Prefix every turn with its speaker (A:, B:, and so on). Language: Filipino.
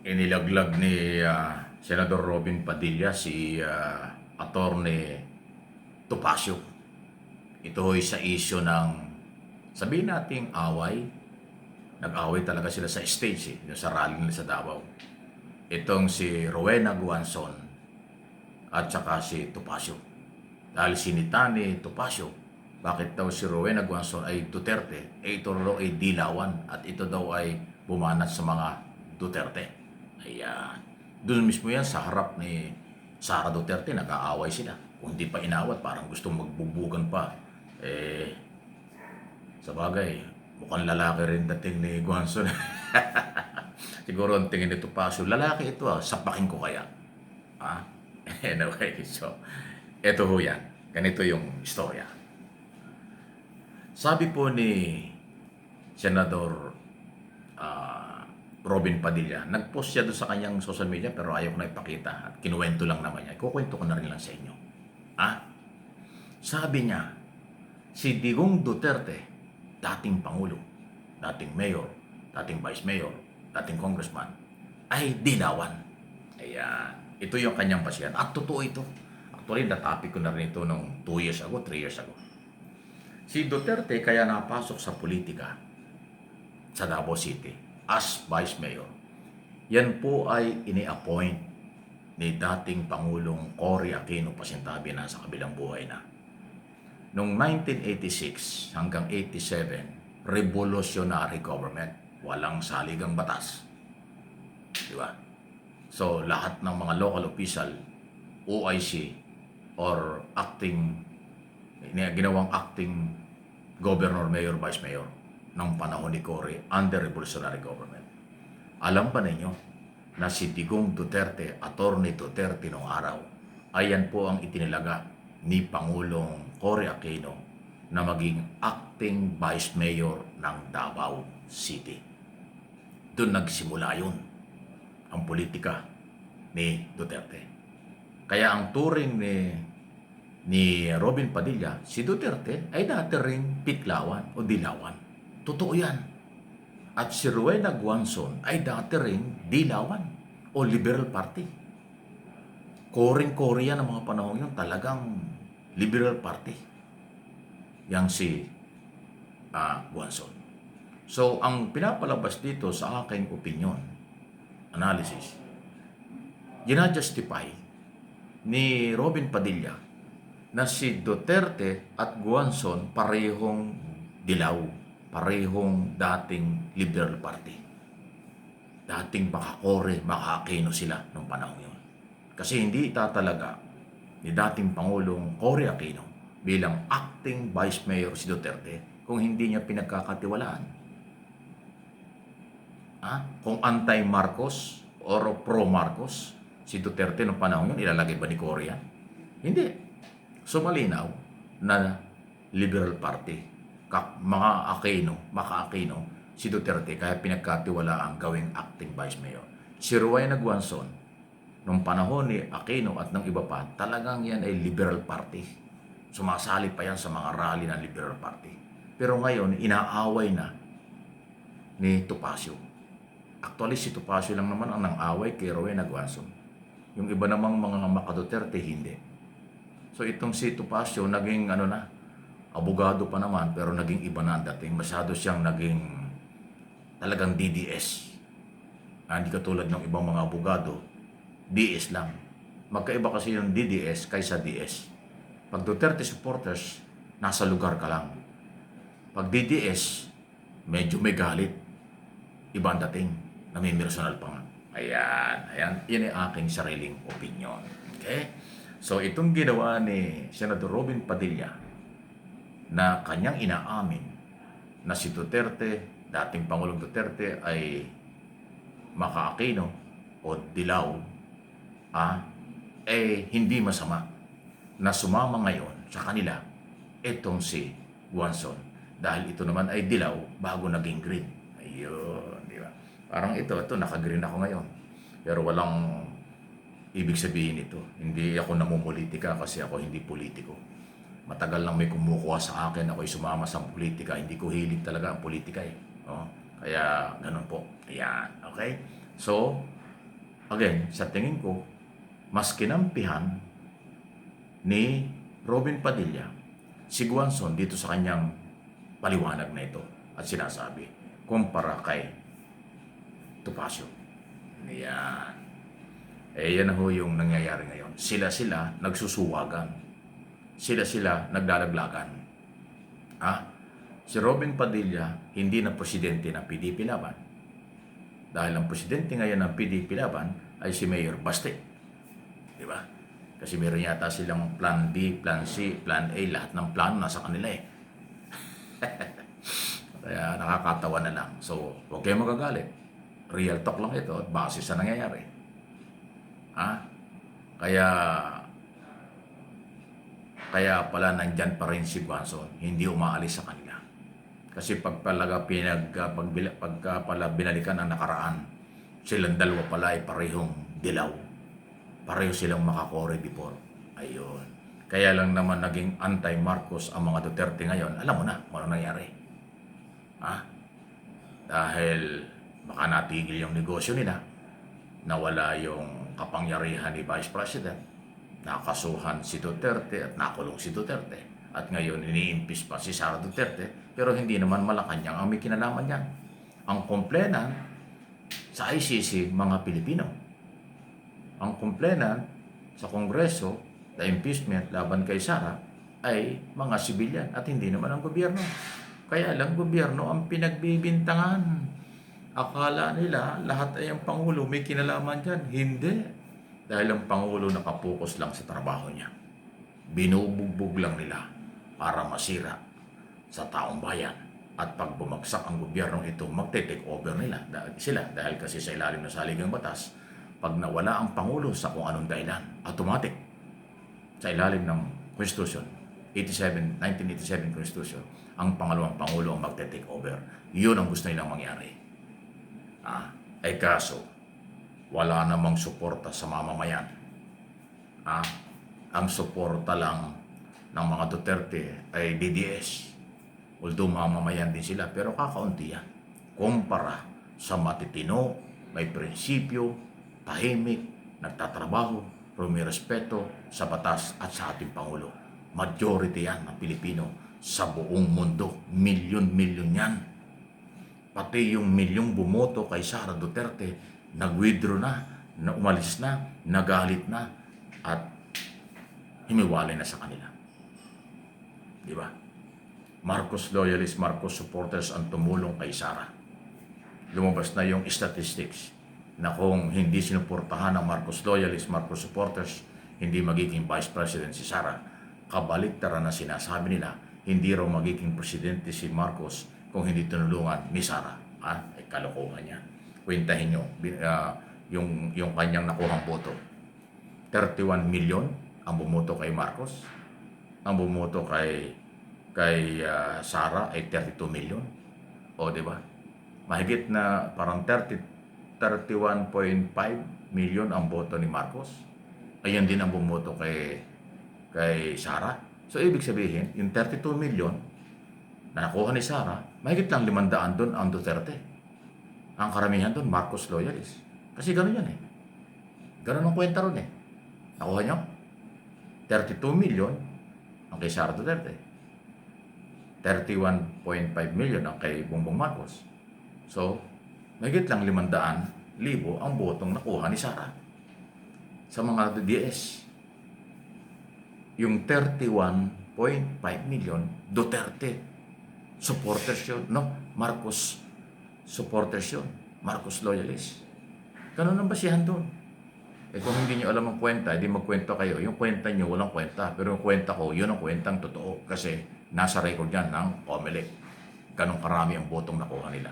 A: inilaglag ni Senador Robin Padilla si Attorney Topacio. Ito ay sa isyo ng, sabihin nating away. Nag-away talaga sila sa stage sa rally nila sa Davao. Itong si Rowena Guanzon at saka si Topacio. Dahil sinitani Topacio, bakit daw si Rowena Guanzon ay Duterte, ito daw ay dilawan at ito daw ay bumanat sa mga Duterte. Ayan. Doon mismo yan sa harap ni Sara Duterte, nag-aaway sila. Kung hindi pa inawat, parang gustong magbubugan pa. Sa bagay, mukhang lalaki rin dating ni Guanzon. Siguro ang tingin nito Topacio, lalaki ito sapakin ko kaya. Anyway, so, eto ho yan. Ganito yung istorya. Sabi po ni Senador Robin Padilla, nag-post siya doon sa kanyang social media pero ayaw ko na ipakita at kinuwento lang naman niya. Kukwento ko na rin lang sa inyo. Sabi niya, si Digong Duterte, dating Pangulo, dating Mayor, dating Vice Mayor, dating Congressman, ay dilawan. Ayan. Ito yung kanyang basihan. At totoo ito. Actually, na-topic ko na rin ito nung 2 years ago, 3 years ago. Si Duterte kaya napasok sa politika sa Davao City as Vice Mayor. Yan po ay ini-appoint ni dating Pangulong Cory Aquino Pasintabi na sa kabilang buhay na. Noong 1986 hanggang 87, revolutionary government. Walang saligang batas. Di ba? So, lahat ng mga local official, OIC, or ginawang acting governor, mayor, vice mayor ng panahon ni Cory under revolutionary government. Alam ba ninyo na si Digong Duterte, Attorney Duterte noong araw, ayan po ang itinilaga ni Pangulong Cory Aquino na maging acting vice mayor ng Davao City. Doon nagsimula yun, ang politika ni Duterte. Kaya ang turing ni Robin Padilla, si Duterte ay dati ring piklawan o dilawan. Totoo yan. At si Rowena Guanzon ay dati ring dilawan o Liberal Party. Koring-kori yan ng mga panahon yun, talagang Liberal Party. Yang si Guanzon. So, ang pinapalabas dito sa aking opinion, analysis, gina-justify ni Robin Padilla na si Duterte at Guanzon parehong dilaw, parehong dating Liberal Party. Dating baka Cory, baka Aquino sila nung panahon yun. Kasi hindi itatalaga ni dating Pangulong Cory Aquino bilang acting Vice Mayor si Duterte kung hindi niya pinagkakatiwalaan. Kung anti-Marcos or pro-Marcos si Duterte nung panahon yun, ilalagay ba ni Cory yan? Hindi. So malinaw na Liberal Party, mga Aquino, si Duterte, kaya pinagkatiwala ang gawing acting Vice Mayor. Si Rowena Guanzon, nung panahon ni Aquino at ng iba pa, talagang yan ay Liberal Party. Sumasali pa yan sa mga rally ng Liberal Party. Pero ngayon, inaaway na ni Topacio. Actually, si Topacio lang naman ang nang-away kay Rowena Guanzon. Yung iba namang mga maka-Duterte, hindi. So itong si Topacio, naging abogado pa naman, pero naging iba na ang dating. Masyado siyang naging talagang DDS. Hindi katulad ng ibang mga abogado, DS lang. Magkaiba kasi yung DDS kaysa DS. Pag Duterte supporters, nasa lugar ka lang. Pag DDS, medyo may galit. Iba ang dating. Namimersonal pa nga. Ayan. Yan ang aking sariling opinion. Okay? So, itong ginawa ni Senador Robin Padilla na kanyang inaamin na si Duterte, dating Pangulong Duterte, ay maka-Aquino o dilaw, hindi masama na sumama ngayon sa kanila itong si Guanzon. Dahil ito naman ay dilaw bago naging green. Ayun, di ba? Parang ito naka-green ako ngayon. Pero walang ibig sabihin ito. Hindi ako namumulitika kasi ako hindi politiko. Matagal lang may kumukuha sa akin, ako'y sumama sa politika. Hindi ko hilig talaga ang politika . Kaya ganun po. Ayan, okay? So, again, sa tingin ko, mas kinampihan ni Robin Padilla si Guanzon dito sa kanyang paliwanag na ito at sinasabi kumpara kay Topacio. Yan. Yan na ho yung nangyayari ngayon. Sila nagsusuwagan. Sila naglalaglagan. Si Robin Padilla hindi na presidente ng PDP Laban. Dahil ang presidente ngayon ng PDP Laban ay si Mayor Baste. Di ba? Kasi meron yata silang plan B, plan C, plan A, lahat ng plano nasa kanila eh. Kaya nakakatawa na lang. So, huwag kayong magagalit. Real talk lang ito at base sa nangyayari. Kaya pala nandyan pa rin si Guanzon, hindi umaalis sa kanila. Kasi pagka pala binalikan ang nakaraan, silang dalawa pala ay parehong dilaw. Pareho silang makakore before. Ayun. Kaya lang naman naging anti-Marcos ang mga Duterte ngayon. Alam mo na kung ano nangyari. Dahil baka natigil yung negosyo nila, nawala yung kapangyarihan ni Vice President, nakasuhan si Duterte at nakulong si Duterte. At ngayon, iniimpis pa si Sara Duterte, pero hindi naman Malacanang ang may kinalaman yan. Ang komplena sa ICC, mga Pilipino. Ang komplena sa Kongreso, na impeachment laban kay Sara, ay mga sibilyan at hindi naman ang gobyerno. Kaya lang gobyerno ang pinagbibintangan. Akala nila lahat ay ang Pangulo may kinalaman dyan. Hindi. Dahil ang Pangulo nakapokus lang sa trabaho niya. Binubugbog lang nila para masira sa taong bayan. At pag bumagsak ang gobyernong ito, magte-take over nila dahil kasi sa ilalim ng saligang batas, pag nawala ang Pangulo sa kung anong dahilan, automatic sa ilalim ng Constitution, 1987 Constitution, ang pangalawang Pangulo ang magte-take over. Yun ang gusto nilang mangyari. Ay kaso, wala namang suporta sa mamamayan. Ang suporta lang ng mga Duterte ay DDS. Although mamamayan din sila, pero kakaunti yan. Kumpara sa matitino, may prinsipyo, tahimik, nagtatrabaho, pero may respeto sa batas at sa ating Pangulo. Majority yan ng Pilipino sa buong mundo. Milyon-milyon yan. Pati yung milyong bumoto kay Sara Duterte, nag-withdraw na umalis na, nagalit na, at himiwalay na sa kanila. Di ba? Marcos loyalists, Marcos supporters ang tumulong kay Sara. Lumabas na yung statistics na kung hindi sinuportahan ng Marcos loyalists, Marcos supporters, hindi magiging vice president si Sara. Kabaliktaran na sinasabi nila, hindi raw magiging presidente si Marcos kung hindi tinulungan ni Sara. Ay kalokohan niya. Kwentahin nyo yung kanyang nakuhang boto. 31 million ang bumoto kay Marcos. Ang bumoto kay Sara ay 32 million. O, di ba? Mahigit na parang 31.5 million ang boto ni Marcos. Ayan din ang bumoto kay Sara. So, ibig sabihin, yung 32 million na nakuha ni Sara, mahigit lang 500 doon ang Duterte. Ang karamihan doon, Marcos loyalists. Kasi gano'n yan eh. Gano'n ang kwenta ron eh. Nakuha nyo? 32 million ang kay Sara Duterte. 31.5 million ang kay Bongbong Marcos. So, mahigit lang 500,000 ang botong nakuha ni Sara sa mga DDS. Yung 31.5 million, Duterte supporters yun. No, Marcos supporters yun. Marcos loyalists. Ganun ang basihan doon. Kung hindi nyo alam ang kwenta, hindi magkwento kayo. Yung kwenta nyo, walang kwenta. Pero yung kwenta ko, yun ang kwentang totoo. Kasi nasa record yan ng COMELEC. Ganun karami ang botong nakuha nila.